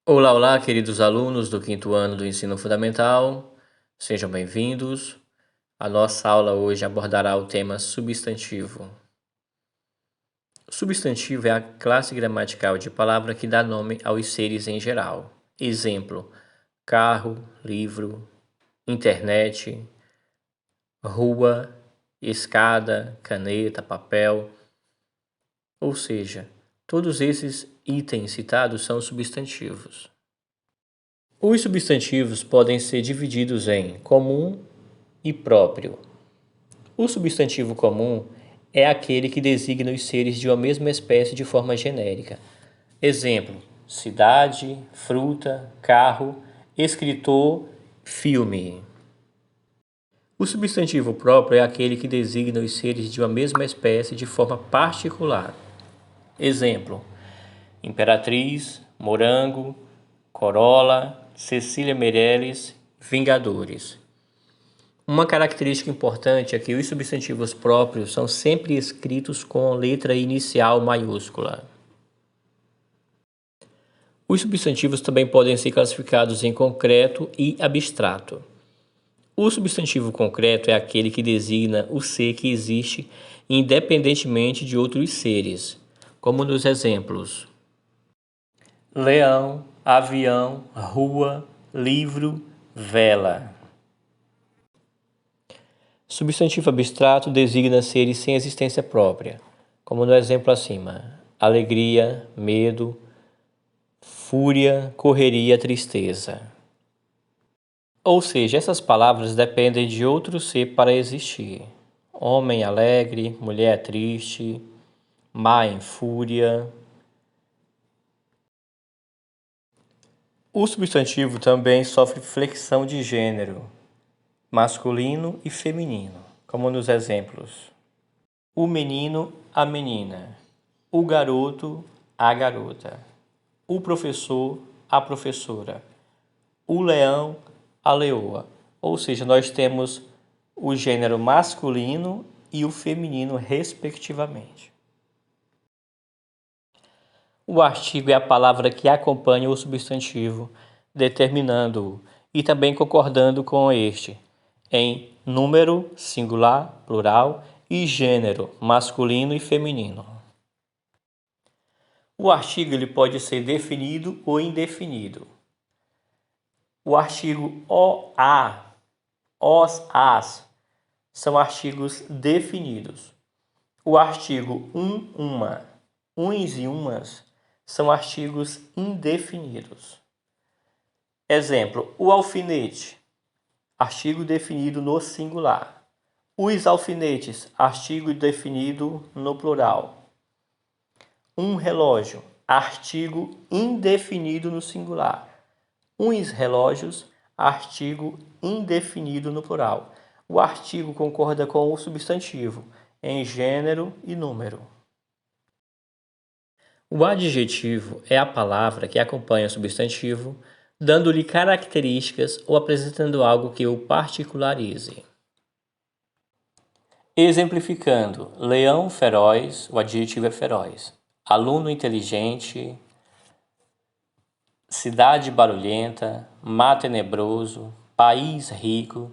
Olá, olá, queridos alunos do quinto ano do ensino fundamental, sejam bem-vindos. A nossa aula hoje abordará o tema substantivo. Substantivo é a classe gramatical de palavra que dá nome aos seres em geral. Exemplo: carro, livro, internet, rua, escada, caneta, papel. Ou seja, todos esses itens citados são substantivos. Os substantivos podem ser divididos em comum e próprio. O substantivo comum é aquele que designa os seres de uma mesma espécie de forma genérica. Exemplo: cidade, fruta, carro, escritor, filme. O substantivo próprio é aquele que designa os seres de uma mesma espécie de forma particular. Exemplo: imperatriz, morango, corolla, Cecília Meirelles, Vingadores. Uma característica importante é que os substantivos próprios são sempre escritos com letra inicial maiúscula. Os substantivos também podem ser classificados em concreto e abstrato. O substantivo concreto é aquele que designa o ser que existe independentemente de outros seres, como nos exemplos: leão, avião, rua, livro, vela. Substantivo abstrato designa seres sem existência própria, como no exemplo acima: alegria, medo, fúria, correria, tristeza. Ou seja, essas palavras dependem de outro ser para existir. Homem alegre, mulher triste, mar em fúria. O substantivo também sofre flexão de gênero, masculino e feminino, como nos exemplos: o menino, a menina, o garoto, a garota, o professor, a professora, o leão, a leoa. Ou seja, nós temos o gênero masculino e o feminino, respectivamente. O artigo é a palavra que acompanha o substantivo, determinando-o e também concordando com este, em número, singular, plural e gênero, masculino e feminino. O artigo ele pode ser definido ou indefinido. O artigo o, a, os, as são artigos definidos. O artigo uma, uns e umas são artigos indefinidos. Exemplo: o alfinete, artigo definido no singular. Os alfinetes, artigo definido no plural. Um relógio, artigo indefinido no singular. Uns relógios, artigo indefinido no plural. O artigo concorda com o substantivo em gênero e número. O adjetivo é a palavra que acompanha o substantivo, dando-lhe características ou apresentando algo que o particularize. Exemplificando: leão feroz, o adjetivo é feroz. Aluno inteligente, cidade barulhenta, mar tenebroso, país rico,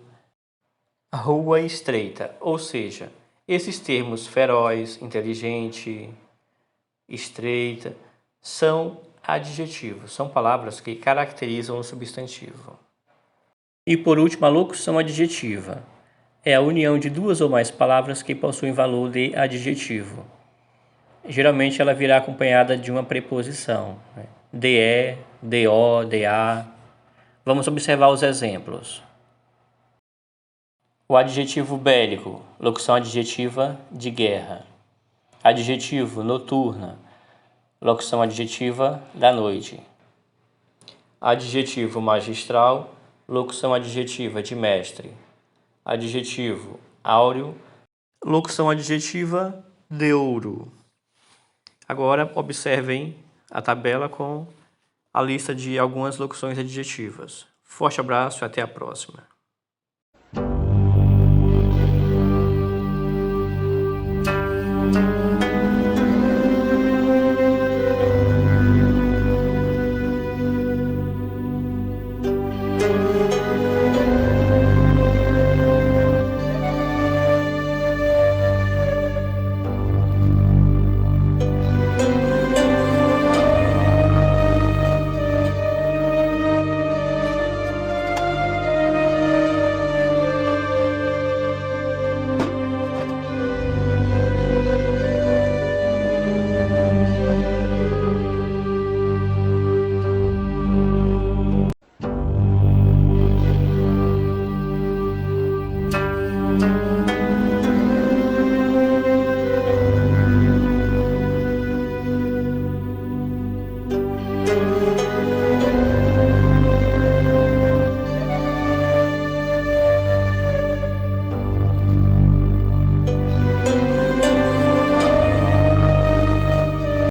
rua estreita. Ou seja, esses termos feroz, inteligente, estreita, são adjetivos, são palavras que caracterizam o substantivo. E por último, a locução adjetiva é a união de duas ou mais palavras que possuem valor de adjetivo. Geralmente ela virá acompanhada de uma preposição, de, do, da. Vamos observar os exemplos. O adjetivo bélico, locução adjetiva de guerra. Adjetivo noturna, locução adjetiva da noite. Adjetivo magistral, locução adjetiva de mestre. Adjetivo áureo, locução adjetiva de ouro. Agora observem a tabela com a lista de algumas locuções adjetivas. Forte abraço e até a próxima.